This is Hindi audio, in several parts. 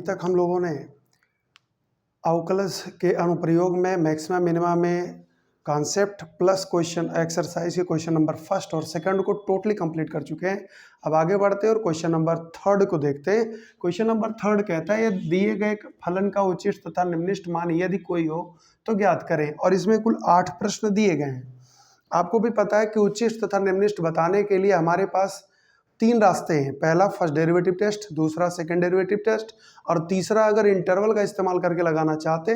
तक हम लोगों ने अवकलज के अनुप्रयोग में मैक्सिमा मिनिमा में कॉन्सेप्ट प्लस क्वेश्चन एक्सरसाइज के क्वेश्चन नंबर फर्स्ट और सेकंड को टोटली कंप्लीट कर चुके हैं। अब आगे बढ़ते हैं और क्वेश्चन नंबर थर्ड को देखते हैं। क्वेश्चन नंबर थर्ड कहता है यदि दिए गए फलन का उचित तथा निम्नलिखित मान यदि कोई हो तो ज्ञात करें। और इसमें कुल 8 प्रश्न दिए गए हैं। आपको भी पता है कि उचित तथा निम्नलिखित बताने के लिए हमारे पास 3 रास्ते हैं। पहला फर्स्ट डेरिवेटिव टेस्ट, दूसरा सेकंड डेरिवेटिव टेस्ट और तीसरा अगर इंटरवल का इस्तेमाल करके लगाना चाहते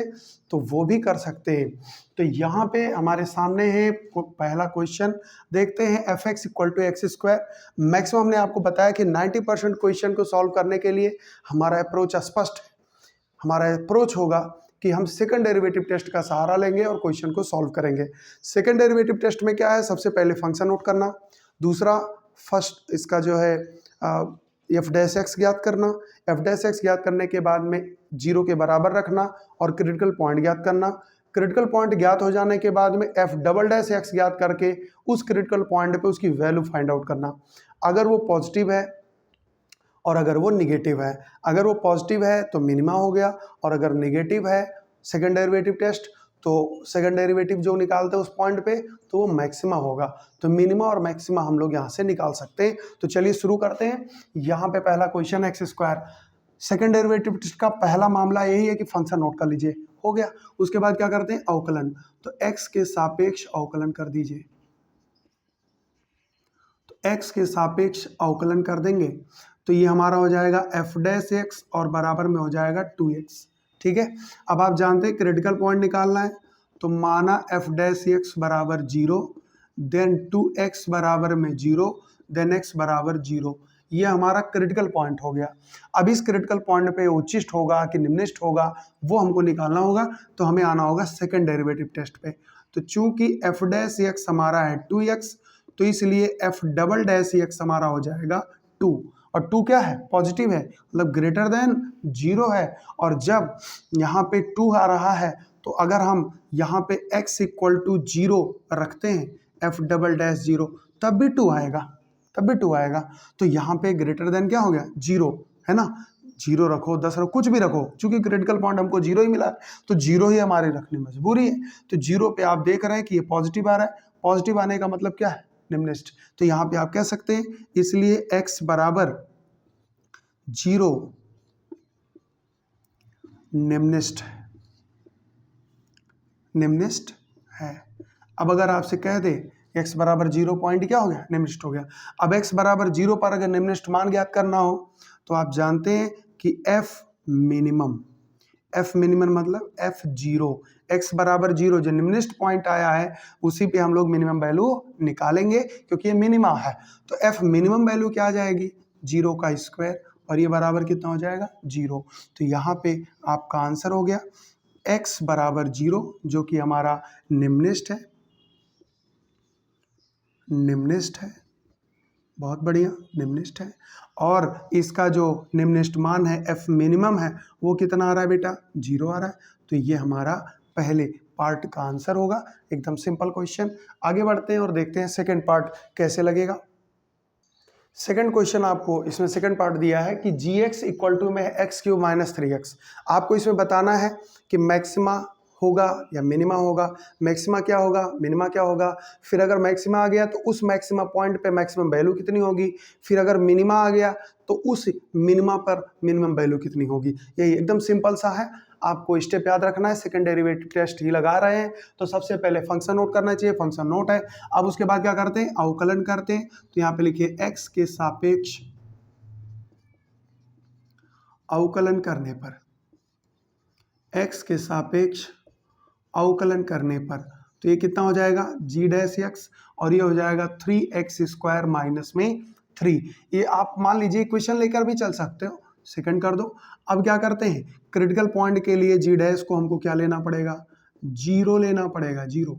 तो वो भी कर सकते हैं। तो यहाँ पे हमारे सामने है पहला क्वेश्चन, देखते हैं f x equal to x square. Maximum हमने आपको बताया कि 90% क्वेश्चन को सॉल्व करने के लिए हमारा अप्रोच स्पष्ट है। हमारा अप्रोच होगा कि हम सेकंड डेरिवेटिव टेस्ट का सहारा लेंगे और क्वेश्चन को सॉल्व करेंगे। सेकंड डेरिवेटिव टेस्ट में क्या है, सबसे पहले फंक्शन नोट करना, दूसरा फर्स्ट इसका जो है एफ डैश एक्स ज्ञात करना, एफ डैश एक्स ज्ञात करने के बाद में 0 के बराबर रखना और क्रिटिकल पॉइंट ज्ञात करना। क्रिटिकल पॉइंट ज्ञात हो जाने के बाद में एफ डबल डैश एक्स ज्ञात करके उस क्रिटिकल पॉइंट पे उसकी वैल्यू फाइंड आउट करना। अगर वो पॉजिटिव है और अगर वो निगेटिव है, अगर वो पॉजिटिव है तो मिनिमा हो गया और अगर निगेटिव है सेकंड डेरिवेटिव टेस्ट तो सेकंड डेरिवेटिव जो निकालते हैं उस पॉइंट पे तो वो मैक्सिमा होगा। तो मिनिमा और मैक्सिमा हम लोग यहाँ से निकाल सकते हैं। तो चलिए शुरू करते हैं। यहाँ पे पहला question x square, second derivative test का पहला मामला यही है कि फंक्शन नोट कर लीजिए, हो गया। उसके बाद क्या करते हैं, अवकलन। तो एक्स के सापेक्ष अवकलन कर दीजिए। तो एक्स के सापेक्ष अवकलन कर देंगे तो ये हमारा हो जाएगा एफ डैश एक्स और बराबर में हो जाएगा 2x। ठीक है, अब आप जानते हैं क्रिटिकल पॉइंट निकालना है तो माना एफ डैश एक्स बराबर 0, देन 2x बराबर में 0, देन x बराबर 0। ये हमारा क्रिटिकल पॉइंट हो गया। अब इस क्रिटिकल पॉइंट पे उच्चिष्ट होगा कि निम्नलिखित होगा वो हमको निकालना होगा। तो हमें आना होगा सेकंड डेरिवेटिव टेस्ट पे। तो चूंकि एफ डैश एक्स हमारा है 2x तो इसलिए एफ डबल डैश एक्स हमारा हो जाएगा 2। और 2 क्या है, पॉजिटिव है, मतलब ग्रेटर देन 0 है। और जब यहाँ पे 2 आ रहा है तो अगर हम यहाँ पे x इक्वल टू 0 रखते हैं, एफ डबल डैश 0, तब भी 2 आएगा, तब भी 2 आएगा। तो यहाँ पे ग्रेटर देन क्या हो गया, 0 है ना। 0 रखो, 10 रखो, कुछ भी रखो, चूंकि क्रिटिकल पॉइंट हमको 0 ही मिला है तो 0 ही हमारी रखनी मजबूरी है। तो 0 पे आप देख रहे हैं कि ये पॉजिटिव आ रहा है। पॉजिटिव आने का मतलब क्या है, निम्नलिखित। तो यहाँ पे आप कह सकते हैं इसलिए x बराबर 0 निम्नलिखित है। अब अगर आपसे कह दे x बराबर 0 पॉइंट क्या हो गया, निम्नलिखित हो गया। अब x बराबर 0 पर अगर निम्नलिखित मान ज्ञात करना हो तो आप जानते हैं कि f मिनिमम मतलब f0, x बराबर 0 जो निम्नलिखित पॉइंट आया है उसी पे हम लोग मिनिमम वैल्यू निकालेंगे क्योंकि ये मिनिमा है। तो f मिनिमम वैल्यू क्या आ जाएगी, 0 का स्क्वायर, और ये बराबर कितना हो जाएगा, 0। तो यहाँ पे आपका आंसर हो गया x बराबर 0 जो कि हमारा निम्नलिखित है, बहुत बढ़िया, निम्नलिखित है। और इसका जो निम्नलिखित मान है f मिनिमम है वो कितना आ रहा है बेटा, 0 आ रहा है। तो ये हमारा पहले पार्ट का आंसर होगा। एकदम सिंपल क्वेश्चन। आगे बढ़ते हैं और देखते हैं सेकंड पार्ट कैसे लगेगा। सेकंड क्वेश्चन आपको इसमें सेकंड पार्ट दिया है कि जी एक्स इक्वल टू में एक्स क्यूब माइनस 3x। आपको इसमें बताना है कि मैक्सिमा होगा या मिनिमा होगा। मैक्सिमा क्या होगा, मिनिमा क्या होगा, फिर अगर मैक्सिमा आ गया तो उस मैक्सिमा पॉइंट पे मैक्सिमम वैल्यू कितनी होगी, फिर अगर मिनिमा आ गया तो उस मिनिमा पर मिनिमम वैल्यू कितनी होगी। यही एकदम सिंपल सा है, आपको स्टेप याद रखना है। सेकंड डेरिवेटिव टेस्ट ही लगा रहे हैं तो सबसे पहले फंक्शन नोट करना चाहिए, फंक्शन नोट है। अब उसके बाद क्या करते हैं, अवकलन करते हैं। तो यहाँ पे लिखिए x के सापेक्ष अवकलन करने पर, x के सापेक्ष अवकलन करने पर तो ये कितना हो जाएगा, g डैश x, और ये हो जाएगा 3x स्क्वायर माइनस में 3। ये आप मान लीजिए इक्वेशन लेकर भी चल सकते हो, सेकंड कर दो। अब क्या करते हैं, क्रिटिकल पॉइंट के लिए g डैश को हमको क्या लेना पड़ेगा, 0 लेना पड़ेगा, 0।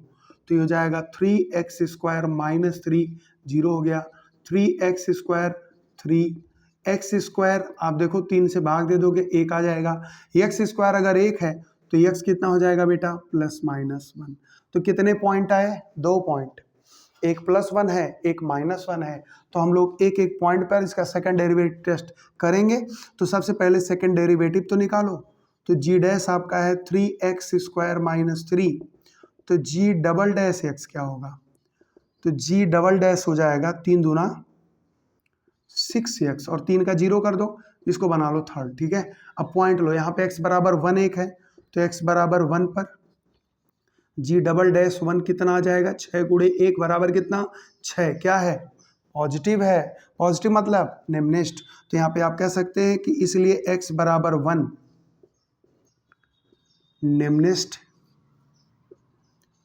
तो ये हो जाएगा 3x स्क्वायर माइनस 3, 0 हो गया। 3x स्क्वायर 3x स्क्वायर, आप देखो 3 से भाग दे दोगे 1 आ जाएगा। x स्क्वायर अगर 1 है तो x कितना हो जाएगा बेटा, प्लस माइनस 1। तो कितने पॉइंट आए, 2 पॉइंट। एक +1 है, एक -1 है, तो हम लोग एक एक पॉइंट पर इसका सेकंड डेरिवेटिव टेस्ट करेंगे। तो सबसे पहले सेकंड डेरिवेटिव तो निकालो। तो जी डैश आपका है 3x² - 3, तो जी डबल डैश एक्स क्या होगा? तो जी डबल डैश हो जाएगा 3 दूना 6x, और 3 का 0 कर दो, इसको बना लो थर्ड। ठीक है, अब पॉइंट लो, यहाँ पे x बराबर 1 1 है, तो x बराबर 1 पर जी डबल डैश 1 कितना आ जाएगा? 6 गुणे 1 बराबर कितना? 6। क्या है? पॉजिटिव है। पॉजिटिव मतलब निम्निष्ठ। तो यहाँ पे आप कह सकते हैं कि इसलिए x बराबर 1 निम्निष्ठ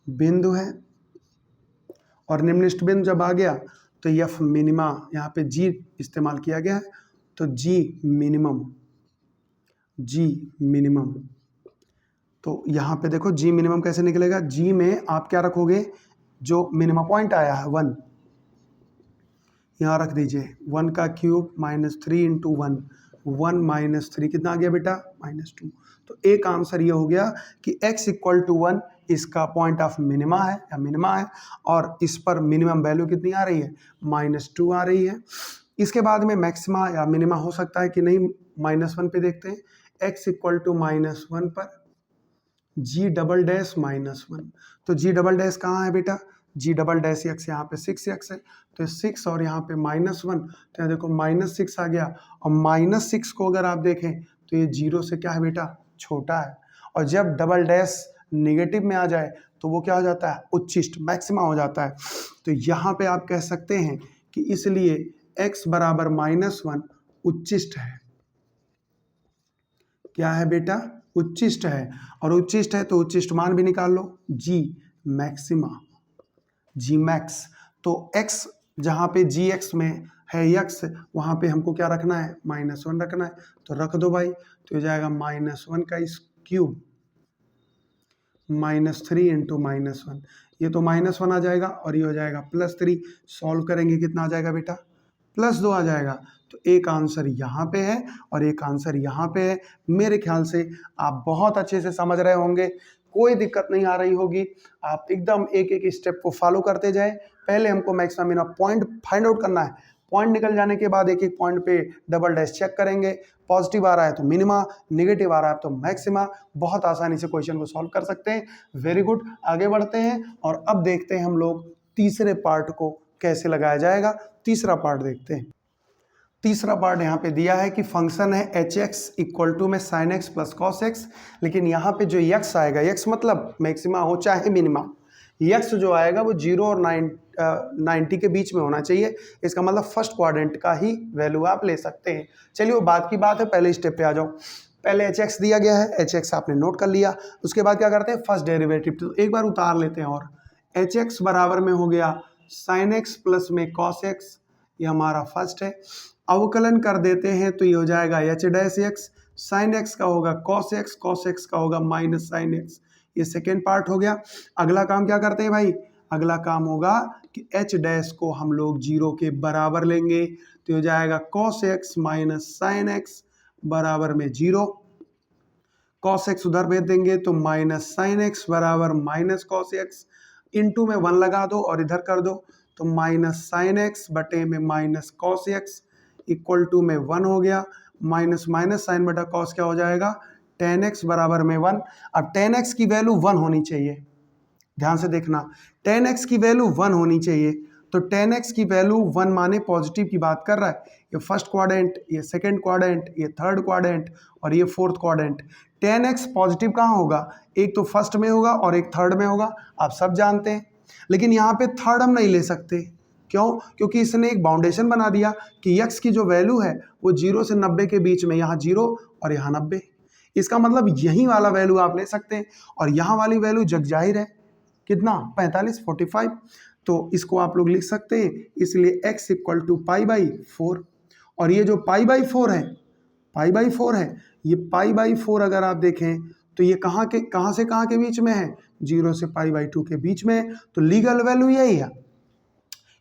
बिंदु है, और निम्निष्ठ बिंदु जब आ गया तो एफ मिनिमा, यहाँ पे जी इस्तेमाल किया गया है, तो जी मिनिमम, जी मिनिमम। तो यहाँ पे देखो जी मिनिमम कैसे निकलेगा? जी में आप क्या रखोगे? जो मिनिमम पॉइंट आया है 1, यहाँ रख दीजिए। 1 का क्यूब -3 × 1, 1 - 3 कितना आ गया बेटा? -2। तो एक आंसर ये हो गया कि x = 1 इसका पॉइंट ऑफ मिनिमा है या मिनिमा है, और इस पर मिनिमम वैल्यू कितनी आ रही है? -2 आ रही है। इसके बाद में मैक्सिमा या मिनिमा हो सकता है कि नहीं, -1 पे देखते हैं। x = -1 पर जी डबल डैश -1, तो जी डबल डैश कहाँ है बेटा? जी डबल डैश x यहाँ पे 6x है, तो 6 और यहाँ पे -1, तो यहाँ देखो -6 आ गया, और -6 को अगर आप देखें तो ये 0 से क्या है बेटा? छोटा है। और जब डबल डैश नेगेटिव में आ जाए तो वो क्या हो जाता है? उच्चिष्ट, मैक्सिमा हो जाता है। तो यहाँ पे आप कह सकते हैं कि इसलिए x बराबर -1 उच्चिष्ट है। क्या है बेटा? उच्चिष्ट है। और उच्चिष्ट है तो उच्चिष्ट मान भी निकाल लो, जी मैक्सिमा, जी मैक्स। तो x जहाँ पे जी एक्स में है x, वहाँ पे हमको क्या रखना है? -1 रखना है, तो रख दो भाई। तो हो जाएगा -1 का क्यूब -3 × -1, ये तो -1 आ जाएगा, और ये हो जाएगा +3। सॉल्व करेंगे कितना आ जाएगा बेटा? +2 आ जाएगा। तो एक आंसर यहाँ पे है और एक आंसर यहाँ पे है। मेरे ख्याल से आप बहुत अच्छे से समझ रहे होंगे, कोई दिक्कत नहीं आ रही होगी। आप एकदम एक एक स्टेप को फॉलो करते जाएं। पहले हमको maximum minimum point find out करना है। पॉइंट निकल जाने के बाद एक एक पॉइंट पे डबल डैश चेक करेंगे। पॉजिटिव आ रहा है तो मिनिमा, नेगेटिव आ रहा है तो मैक्सिमा। बहुत आसानी से क्वेश्चन को सॉल्व कर सकते हैं। वेरी गुड, आगे बढ़ते हैं और अब देखते हैं हम लोग तीसरे पार्ट को कैसे लगाया जाएगा। तीसरा पार्ट देखते हैं। तीसरा पार्ट यहाँ पे दिया है कि फंक्शन है hx = में sin x + cos x, लेकिन यहाँ पे जो x आएगा, x मतलब मैक्सिमा हो चाहे मिनिमा, x जो आएगा वो 0 और 90 के बीच में होना चाहिए। इसका मतलब फर्स्ट क्वाड्रेंट का ही वैल्यू आप ले सकते हैं। चलिए वो बात की बात है, पहले स्टेप पे आ जाओ। पहले hx दिया गया है, hx आपने नोट कर लिया। उसके बाद क्या करते हैं? फर्स्ट डेरिवेटिव तो एक बार उतार लेते हैं, और hx बराबर में हो गया sin x + में cos x, ये हमारा फर्स्ट है। अवकलन कर देते हैं तो ये हो जाएगा h dash x, sin x का होगा cos x का होगा -sin x, ये सेकेंड पार्ट हो गया। अगला काम क्या करते हैं भाई? अगला काम होगा कि h डैश को हम लोग 0 के बराबर लेंगे, तो हो जाएगा cos x - sin x बराबर में 0। cos x उधर भेज देंगे तो -sin x बराबर -cos x, इंटू में 1 लगा दो और इधर कर दो, तो -sin x बटे में -cos x = में 1 हो गया। माइनस साइन बटा कॉस क्या हो जाएगा? tan x बराबर में 1। अब tan x की वैल्यू 1 होनी चाहिए, ध्यान से देखना, tan x की वैल्यू 1 होनी चाहिए। तो tan x की वैल्यू 1 माने पॉजिटिव की बात कर रहा है। ये फर्स्ट क्वाड्रेंट, ये सेकंड क्वाड्रेंट, ये थर्ड क्वाड्रेंट और ये fourth quadrant. tan x positive कहाँ होगा? एक तो फर्स्ट में होगा और एक थर्ड में होगा, आप सब जानते हैं। लेकिन यहाँ पे थर्ड हम नहीं ले सकते, क्यों? क्योंकि इसने एक बाउंडेशन बना दिया कि x की जो वैल्यू है वो 0 से 90 के बीच में, यहाँ 0 और यहाँ 90। इसका मतलब यही वाला वैल्यू आप ले सकते हैं, और यहाँ वाली वैल्यू जग जाहिर है कितना? 45, 45। तो इसको आप लोग लिख सकते हैं, इसलिए x = π/4। और ये जो π/4 है, π/4 है, ये π/4 अगर आप देखें तो ये कहाँ से कहाँ के बीच में है? 0 से π/2 के बीच में है। तो लीगल वैल्यू यही है।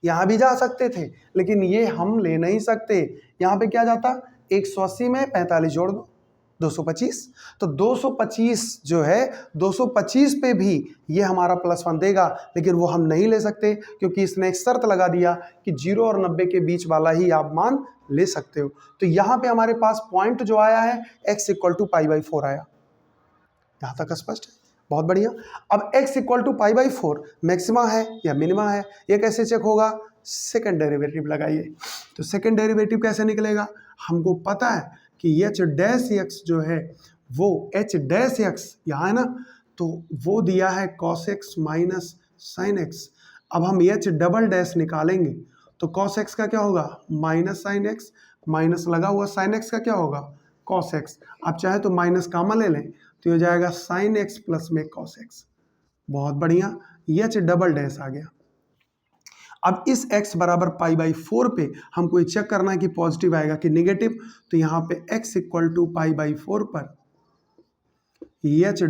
यहाँ भी जा सकते थे लेकिन ये हम ले नहीं सकते। यहाँ पे क्या जाता? 180 में 45 जोड़ दो, 225। तो 225 जो है 225 पे भी ये हमारा +1 देगा, लेकिन वो हम नहीं ले सकते क्योंकि इसने एक शर्त लगा दिया कि 0 और 90 के बीच वाला ही आप मान ले सकते हो। तो यहाँ पे हमारे पास पॉइंट जो आया है x = π/4 आया। यहाँ तक स्पष्ट है? बहुत बढ़िया। अब x = π/4 मैक्सिमा है या मिनिमा है, ये कैसे चेक होगा? सेकंड डेरिवेटिव लगाइए। तो सेकंड डेरिवेटिव कैसे निकलेगा? हमको पता है कि h' जो है वो h' यहाँ है ना, तो वो दिया है cos x minus sin x। अब हम h" निकालेंगे तो cos x का क्या होगा? माइनस sin x, माइनस लगा हुआ sin x का क्या होगा? cos x। आप चाहे तो माइनस कामा ले लें तो ये हो जाएगा sin x प्लस में cos x। बहुत बढ़िया, h" आ गया। अब इस x बराबर π/4 पे हमको ये चेक करना है कि पॉजिटिव आएगा कि नेगेटिव। तो यहाँ पे x = π/4 पर h"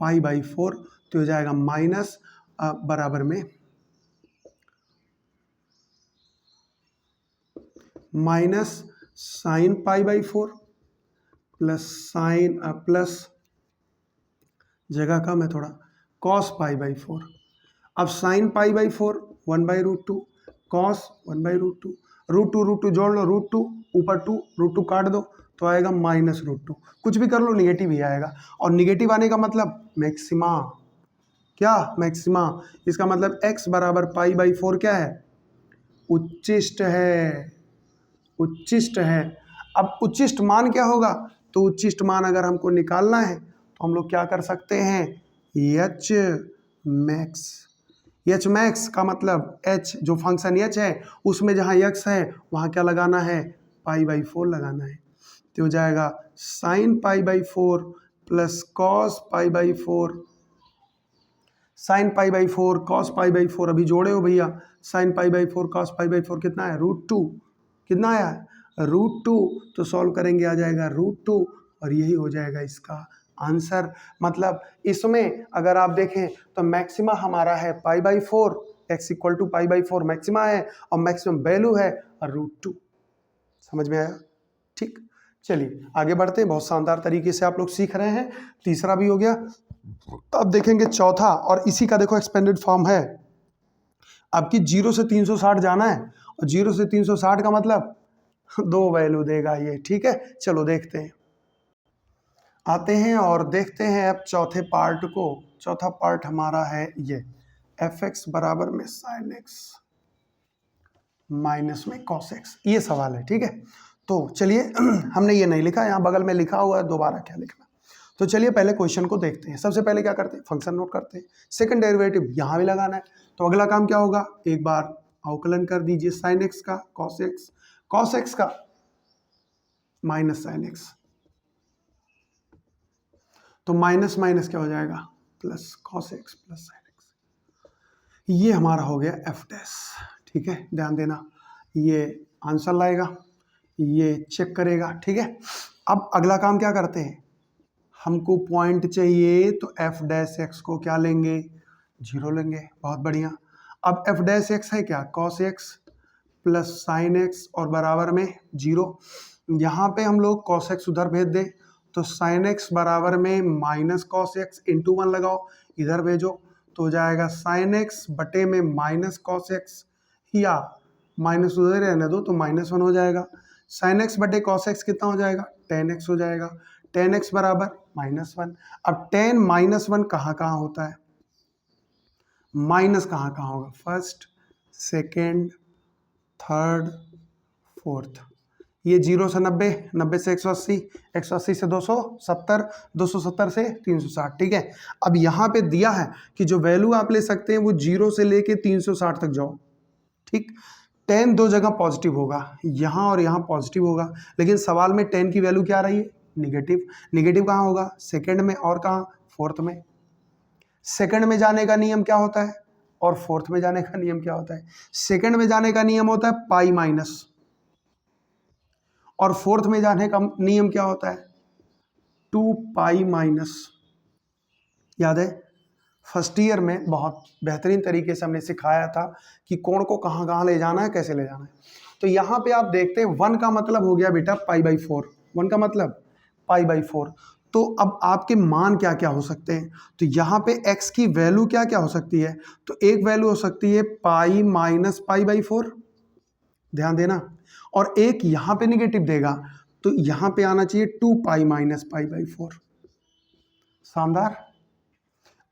π/4 तो हो जाएगा माइनस बराबर में माइनस sin π/4 प्लस जगह कम है थोड़ा cos π/4। अब sin π/4 1/√2 cos 1/√2 √2 जोड़ लो, √2 ऊपर 2 √2 काट दो तो आएगा -√2। कुछ भी कर लो निगेटिव ही आएगा, और निगेटिव आने का मतलब मैक्सिमा। क्या? मैक्सिमा। इसका मतलब x बराबर π/4 क्या है? उच्चिष्ट है। उच्चिष्ट है। अब उच्चिष्ट मान क्या होगा? तो उच्चिष्ट मान अगर हमको निकालना है तो हम लोग क्या कर सकते हैं? h max. एच मैक्स का मतलब h जो फंक्शन h है उसमें जहाँ x है वहाँ क्या लगाना है? π/4 लगाना है। तो हो जाएगा sin π/4 plus cos π/4। sin π/4 cos π/4 अभी जोड़े हो भैया। sin π/4 cos π/4 कितना है? √2। कितना आया? √2। तो सॉल्व करेंगे आ जाएगा √2 और यही हो जाएगा इसका आंसर। मतलब इसमें अगर आप देखें तो मैक्सिमा हमारा है π/4, x = π/4 मैक्सिमा है और मैक्सिमम वैल्यू है √2। समझ में आया? ठीक, चलिए आगे बढ़ते हैं। बहुत शानदार तरीके से आप लोग सीख रहे हैं। तीसरा भी हो गया। अब देखेंगे चौथा, और इसी का देखो एक्सपेंडेड फॉर्म है। आपकी 0 से 360 जाना है, और 0 से 360 का मतलब 2 वैल्यू देगा ये। ठीक है, चलो देखते हैं। आते हैं और देखते हैं अब चौथे पार्ट को। चौथा पार्ट हमारा है ये f(x) बराबर में sin x माइनस में cos x। ये सवाल है। ठीक है, तो चलिए हमने ये नहीं लिखा, यहाँ बगल में लिखा हुआ है, दोबारा क्या लिखना। तो चलिए पहले क्वेश्चन को देखते हैं। सबसे पहले क्या करते हैं? फंक्शन नोट करते हैं। सेकंड डेरिवेटिव यहाँ भी लगाना है। तो अगला काम क्या होगा? एक बार अवकलन कर दीजिए sin x का cos x का माइनस sin x। तो माइनस माइनस क्या हो जाएगा? Plus cos x plus sin x। ये हमारा हो गया f'। ठीक है, ध्यान देना, ये आंसर लाएगा, ये चेक करेगा। ठीक है, अब अगला काम क्या करते हैं? हमको पॉइंट चाहिए तो f' को क्या लेंगे? 0 लेंगे। बहुत बढ़िया। अब f' है क्या? cos x plus sin x और बराबर में 0। यहाँ पे हम लोग cos x उधर भेज दें तो sin x बराबर में माइनस cos x इंटू 1 लगाओ, इधर भेजो तो हो जाएगा sin x बटे में माइनस cos x, या माइनस उधर रहने दो तो -1 हो जाएगा। sin x बटे cos x कितना हो जाएगा? tan x हो जाएगा। tan x बराबर -1। अब tan -1 कहाँ कहाँ होता है? माइनस कहाँ कहाँ होगा? First, second, third, fourth. ये 0 से 90, 90 से 180, 180 से 270, 270 से 360। ठीक है, अब यहाँ पे दिया है कि जो वैल्यू आप ले सकते हैं वो 0 से लेके 360 तक जाओ। ठीक, tan 2 जगह पॉजिटिव होगा, यहाँ और यहाँ पॉजिटिव होगा, लेकिन सवाल में tan की वैल्यू क्या रही है? निगेटिव। निगेटिव कहाँ होगा? सेकंड में, और कहाँ? फोर्थ में। सेकंड में जाने का नियम क्या होता है और फोर्थ में जाने का नियम क्या होता है? सेकंड में जाने का नियम होता है पाई माइनस, और फोर्थ में जाने का नियम क्या होता है? 2 पाई माइनस। याद है? फर्स्ट ईयर में बहुत बेहतरीन तरीके से हमने सिखाया था कि कोण को कहाँ कहाँ ले जाना है, कैसे ले जाना है। तो यहाँ पे आप देखते हैं 1 का मतलब हो गया बेटा π/4। 1 का मतलब π/4। तो अब आपके मान क्या क्या हो सकते हैं, तो यहाँ पे x की वैल्यू क्या क्या हो सकती है, तो एक वैल्यू हो सकती है पाई माइनस π/4, ध्यान देना, और एक यहाँ पे निगेटिव देगा तो यहाँ पे आना चाहिए 2π माइनस π/4। शानदार।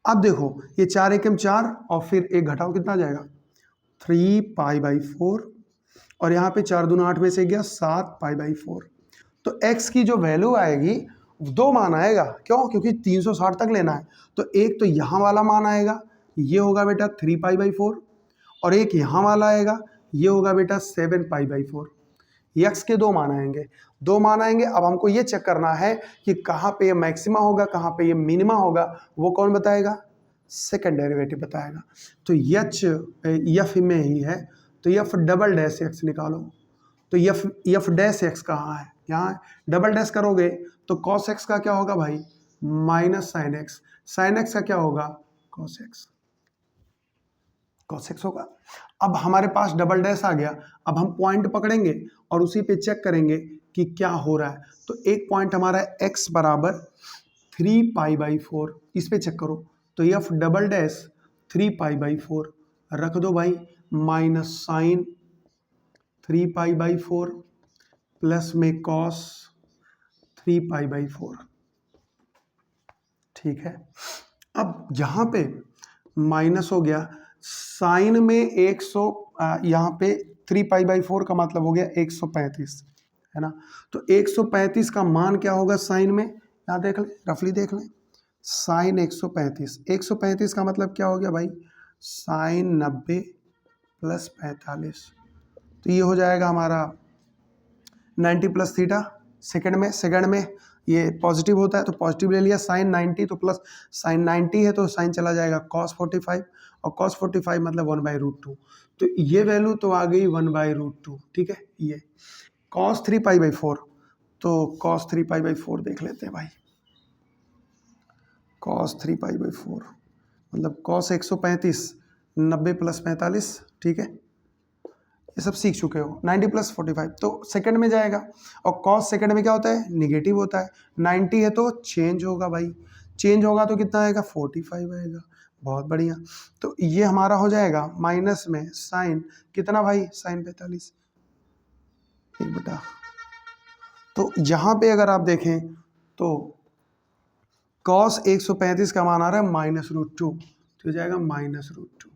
अब देखो ये 4 एकम 4 और फिर एक घटाओ कितना आ जाएगा 3π/4, और यहाँ पे 4 दूना 8 में से गया 7π/4। तो x की जो वैल्यू आएगी दो मान आएगा, क्यों, क्योंकि 360 तक लेना है। तो एक तो यहाँ वाला मान आएगा, ये होगा बेटा 3π/4, और एक यहाँ वाला आएगा, ये होगा बेटा 7π/4। x के दो मान आएंगे, दो मान आएंगे। अब हमको ये चेक करना है कि कहाँ पे ये मैक्सिमा होगा, कहाँ पे ये मिनिमा होगा, वो कौन बताएगा, सेकंड डेरिवेटिव बताएगा। तो एफ में ही है, तो एफ डबल डैश एक्स निकालो। तो एफ डैश एक्स कहाँ है, यहाँ डबल डैश करोगे तो कॉस एक्स का क्या होगा भाई minus sine x, sine x का क्या होगा कॉस एक्स, कॉस एक्स होगा। अब हमारे पास डबल डैश आ गया, अब हम पॉइंट पकड़ेंगे और उसी पे चेक करेंगे कि क्या हो रहा है। तो एक पॉइंट हमारा x बराबर 3π/4, इस पे चेक करो, तो एफ डबल डैश 3π/4 रख दो भाई, माइनस साइन 3π/4 प्लस में कॉस 3π/4, ठीक है। अब यहाँ पे माइनस हो गया, साइन में 100, यहाँ पे 3π/4 का मतलब हो गया 135, है ना। तो 135 का मान क्या होगा साइन में, यहाँ देख लें, रफली देख लें, साइन 135 का मतलब क्या हो गया भाई साइन 90 प्लस 45, तो ये हो जाएगा हमारा 90 प्लस थीटा। सेकंड में ये पॉजिटिव होता है तो पॉजिटिव ले लिया, साइन 90 तो प्लस साइन 90 है तो साइन चला जाएगा कॉस 45, और कॉस 45 मतलब 1/√2, तो ये वैल्यू तो आ गई 1/√2, ठीक है। ये कॉस 3π/4, तो कॉस 3π/4 देख लेते हैं भाई, कॉस 3π/4 मतलब कॉस 135, 90 प्लस 45, ठीक है, ये सब सीख चुके हो। 90 प्लस 45 तो सेकंड में जाएगा, और कॉस सेकंड में क्या होता है निगेटिव होता है, 90 है तो चेंज होगा भाई, चेंज होगा तो कितना आएगा 45 आएगा, बहुत बढ़िया। तो ये हमारा हो जाएगा माइनस में साइन कितना भाई साइन 45 एक बटा, तो यहाँ पे अगर आप देखें तो कॉस 135 का मान आ रहा है -√2, तो हो जाएगा -√2,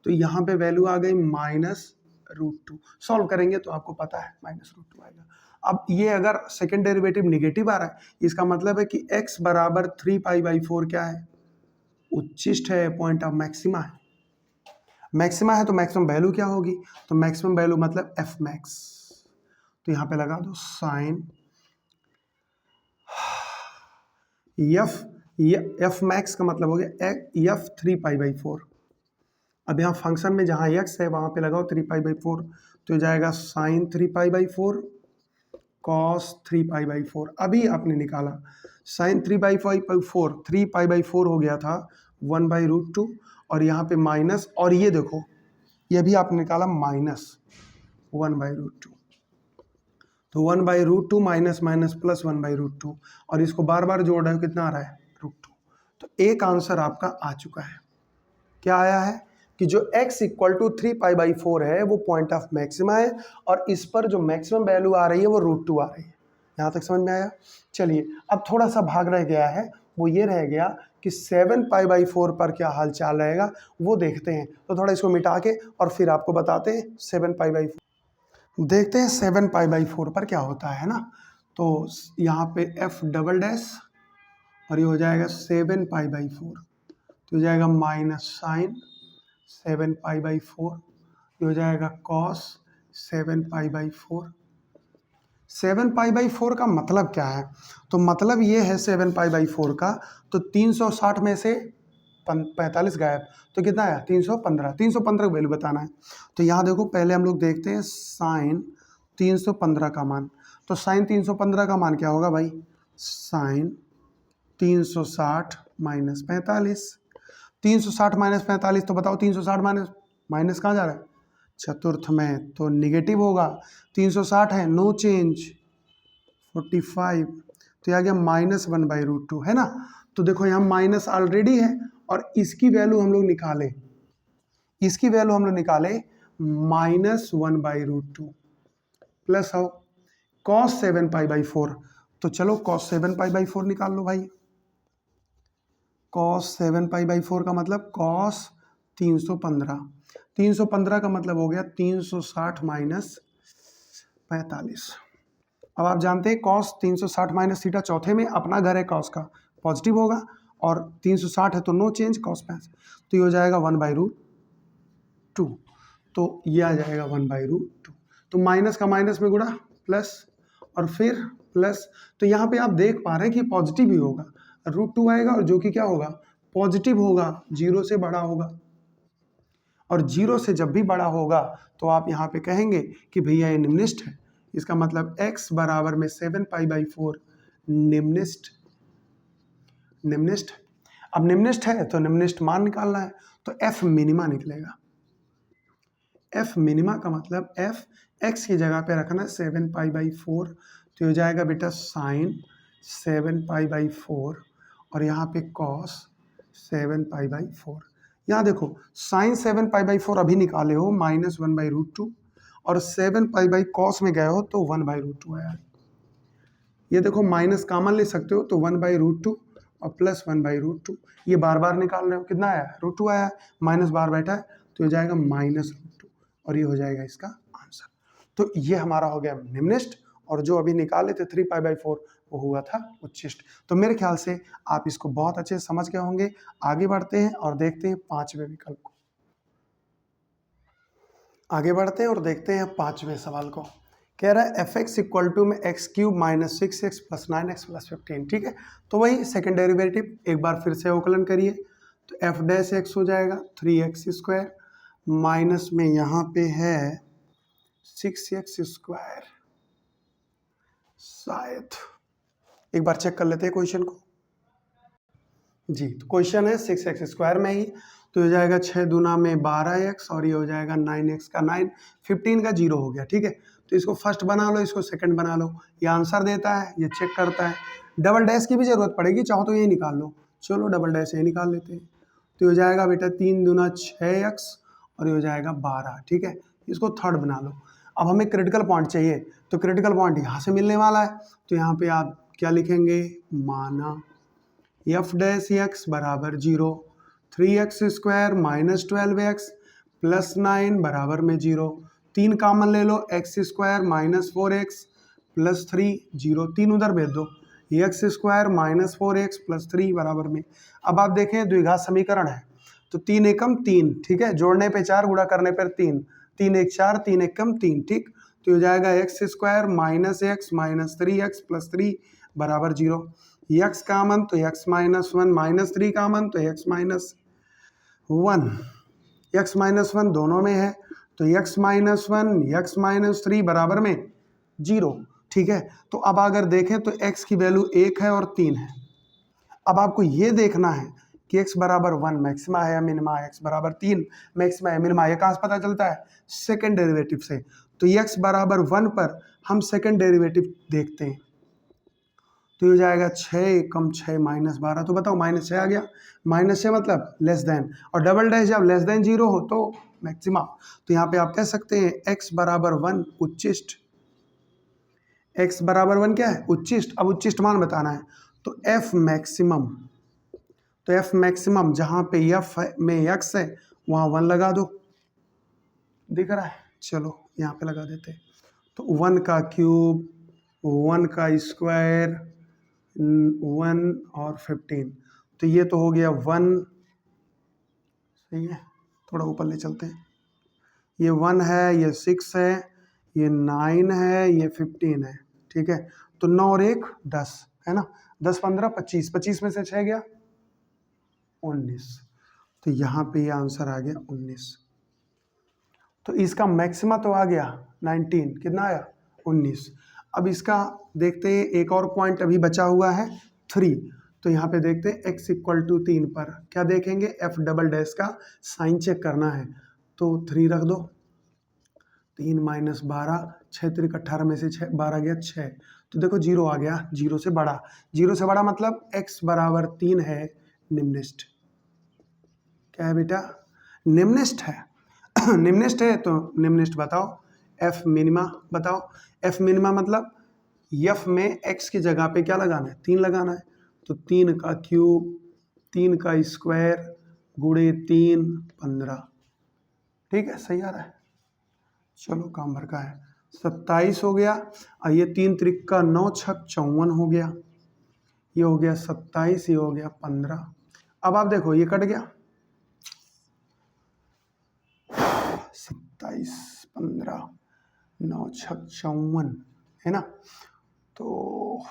तो यहाँ पे वैल्यू आ गई -√2। सॉल्व करेंगे तो आपको पता है -√2 आएगा। अब ये अगर सेकेंड डेरिवेटिव निगेटिव आ रहा है, इसका मतलब है कि x बराबर 3π/4 क्या है उच्चिष्ट है, पॉइंट ऑफ मैक्सिमा है। मैक्सिमा है तो मैक्सिमम वैल्यू क्या होगी, तो मैक्सिमम वैल्यू मतलब एफ मैक्स, तो यहाँ पे लगा दो साइन एफ मैक्स का मतलब हो गया एफ 3π/4। अब यहाँ फंक्शन में जहाँ x है वहाँ पे लगाओ 3π/4, तो जाएगा साइन 3π/4 कॉस 3π/4। अभी आपने निकाला साइन 3π/4 हो गया था 1/√2, और यहाँ पे माइनस, और ये देखो ये भी आपने निकाला माइनस 1/√2, तो 1/√2 माइनस माइनस प्लस 1/√2, और इसको बार बार जोड़ रहे हो कितना आ रहा है √2। तो एक आंसर आपका आ चुका है, क्या आया है कि जो x इक्वल टू 3π/4 है वो पॉइंट ऑफ मैक्सिमा है, और इस पर जो मैक्सिमम वैल्यू आ रही है वो √2 आ रही है। यहाँ तक समझ में आया। चलिए अब थोड़ा सा भाग रह गया है, वो ये रह गया कि 7π/4 पर क्या हाल चाल रहेगा वो देखते हैं। तो थोड़ा इसको मिटा के और फिर आपको बताते हैं 7π/4 देखते हैं 7π/4 पर क्या होता है ना। तो यहाँ पे f डबल डैश और ये हो जाएगा 7π/4, तो हो जाएगा माइनस साइन 7π/4, ये हो जाएगा कॉस 7π/4। 7π/4 का मतलब क्या है, तो मतलब ये है 7π/4 का, तो 360 में से 45 गायब, तो कितना है 315, 315 का वैल्यू बताना है। तो यहाँ देखो पहले हम लोग देखते हैं साइन 315 का मान, तो साइन 315 का मान क्या होगा भाई साइन 360 माइनस 45, 360 माइनस 45, तो बताओ 360 माइनस कहाँ जा रहा है चतुर्थ में, तो निगेटिव होगा, 360 है नो चेंज 45, तो ये आ गया -1/√2, है ना। तो देखो यहाँ माइनस ऑलरेडी है और इसकी वैल्यू हम लोग निकाले, -1/√2 प्लस हो cos 7π/4। तो चलो cos 7π/4 निकाल लो भाई। cos 7π/4 का मतलब cos 315, 315 का मतलब हो गया 360 माइनस 45। अब आप जानते हैं cos 360 माइनस थीटा चौथे में अपना घर है cos का, पॉजिटिव होगा, और 360 है तो नो चेंज, cos 5, तो ये हो जाएगा 1/√2। तो ये आ जाएगा 1/√2। तो माइनस का माइनस में गुणा, प्लस और फिर प्लस। तो यहाँ पे आप देख पा रहे हैं कि पॉजिटिव ही होगा, √2 आएगा और जो कि क्या होगा, पॉजिटिव होगा, 0 से बड़ा होगा। और 0 से जब भी बड़ा होगा तो आप यहाँ पे कहेंगे कि भैया ये निम्निष्ठ है। इसका मतलब x बराबर में 7π/4 निम्निष्ठ। अब निम्निष्ठ है तो निम्निष्ठ मान निकालना है, तो f मिनिमा निकलेगा। f मिनिमा का मतलब f x की जगह पे रखना 7π/4, तो हो जाएगा बेटा साइन 7π/4 और यहाँ पे cos 7π/4। यहाँ देखो साइन 7π/4 अभी निकाले हो -1/√2 और 7π/cos में गए हो तो 1/√2 आया। ये देखो माइनस कॉमन ले सकते हो तो 1/√2 और प्लस 1/√2, ये बार बार निकाल रहे हो, कितना आया, √2 आया, माइनस बार बैठा है तो हो जाएगा -√2 और ये हो जाएगा इसका आंसर। तो ये हमारा हो गया निम्निष्ठ, और जो अभी निकाले थे 3π/4 वो हुआ था उच्छिष्ट। तो मेरे ख्याल से आप इसको बहुत अच्छे से समझ गए होंगे। आगे बढ़ते हैं और देखते हैं पांचवें विकल्प को। आगे बढ़ते हैं और देखते हैं पांचवें सवाल को। कह रहा है fx इक्वल टू में x³ - 6x + 9x + 15, ठीक है। तो वही सेकेंड डेरिवेटिव एक बार फिर से अवकलन करिए, तो f' हो जाएगा 3x² माइनस में यहाँ पे है 6x², शायद एक बार चेक कर लेते हैं क्वेश्चन को जी। तो क्वेश्चन है 6x² में ही, तो हो जाएगा 6 दूना में 12x और ये हो जाएगा 9x का 9, 15 का 0 हो गया, ठीक है। तो इसको फर्स्ट बना लो, इसको सेकंड बना लो, ये आंसर देता है, ये चेक करता है। डबल डैश की भी जरूरत पड़ेगी, चाहो तो ये निकाल लो, चलो डबल डैश ये निकाल लेते हैं। तो हो जाएगा बेटा 3 दूना 6x और ये हो जाएगा 12, ठीक है। इसको थर्ड बना लो। अब हमें क्रिटिकल पॉइंट चाहिए, तो क्रिटिकल पॉइंट यहाँ से मिलने वाला है, तो यहाँ पे आप क्या लिखेंगे, माना f' बराबर 0, 3x² - 12x + 9 बराबर में 0, 3 कामन ले लो, x² - 4x + 3, 0 3 उधर भेज दो, x² - 4x + 3 बराबर में। अब आप देखें द्विघात समीकरण है, तो 3 एकम 3, ठीक है, जोड़ने पे 4, गुणा करने पर 3, 3 एक 4, 3 एकम 3, ठीक। तो हो जाएगा x² - x - 3x + 3 बराबर 0, x कामन तो x - 1 - 3 कामन तो x - 1, x - 1 दोनों में है, तो x - 1 x - 3 बराबर में 0, ठीक है। तो अब अगर देखें तो x की वैल्यू 1 है और 3 है। अब आपको ये देखना है कि x बराबर 1 मैक्सिमा है या मिनिमा है, x बराबर 3 मैक्सिमा है मिनिमा, ये कहाँ से पता चलता है, सेकेंड डेरिवेटिव से। तो x बराबर 1 पर हम सेकेंड डेरिवेटिव देखते हैं, तो ये हो जाएगा 6 एकम 6 - 12, तो बताओ -6 आ गया, -6 मतलब लेस देन, और डबल डैश जब लेस देन 0 हो तो मैक्सिमा। तो यहाँ पे आप कह सकते हैं x बराबर 1 उच्चिष्ट, x बराबर 1 क्या है, उच्चिष्ट। अब उच्चिष्ट मान बताना है, तो f मैक्सिमम, तो f मैक्सिमम जहाँ पे f में x है वहाँ 1 लगा दो, दिख रहा है, चलो यहाँ पे लगा देते हैं। तो 1 का क्यूब, 1 का स्क्वायर, 1 और 15, तो ये तो हो गया 1, सही है, थोड़ा ऊपर ले चलते हैं, ये 1 है, ये 6 है, ये 9 है, ये 15 है, ठीक है। तो 9 और 1 10 है ना, 10 15 25, 25 में से 6 गया 19, तो यहाँ पे ये आंसर आ गया 19। तो इसका मैक्सिमा तो आ गया 19, कितना आया 19। अब इसका देखते हैं, एक और पॉइंट अभी बचा हुआ है 3, तो यहाँ पे देखते हैं x इक्वल टू 3 पर क्या देखेंगे, f डबल डैश का साइन चेक करना है, तो 3 रख दो, 3 - 12, 6 3 18 में से 6 12 गया 6, तो देखो 0 आ गया, 0 से बड़ा, 0 से बड़ा मतलब x बराबर 3 है निम्निष्ठ। क्या है बेटा? निम्निष्ठ है। निम्निष्ठ है तो निम्निष्ठ बताओ, एफ मिनिमा बताओ। एफ मिनिमा मतलब एफ में x की जगह पे क्या लगाना है? 3 लगाना है। तो 3 का क्यूब, 3 का स्क्वायर गुणे 3 15। ठीक है, सही आ रहा है। चलो काम भर का है। 27 हो गया। और ये 3 त्रिक का 9 छक 54 हो गया। ये हो गया 27, ये हो गया 15। अब आप देखो ये कट गया, 27 15 9 छक 54 है ना, तो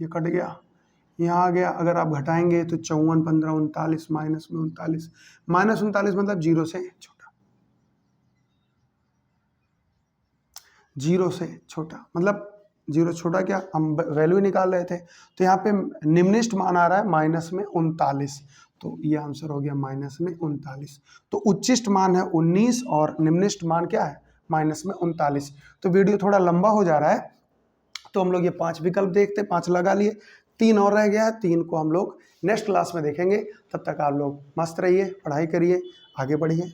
ये कट गया, यहाँ आ गया। अगर आप घटाएंगे तो 54 15 39 माइनस में 39, माइनस 39 मतलब 0 से छोटा, 0 से छोटा मतलब 0 छोटा क्या, हम वैल्यू निकाल रहे थे। तो यहाँ पे निम्निष्ठ मान आ रहा है माइनस में 39, तो ये आंसर हो गया माइनस में 39। तो उच्चिष्ट मान है 19 और निम्निष्ठ मान क्या है? माइनस में 39। तो वीडियो थोड़ा लंबा हो जा रहा है, तो हम लोग ये 5 विकल्प देखते, 5 लगा लिए, 3 और रह गया है, 3 को हम लोग नेक्स्ट क्लास में देखेंगे। तब तक आप लोग मस्त रहिए, पढ़ाई करिए, आगे बढ़िए।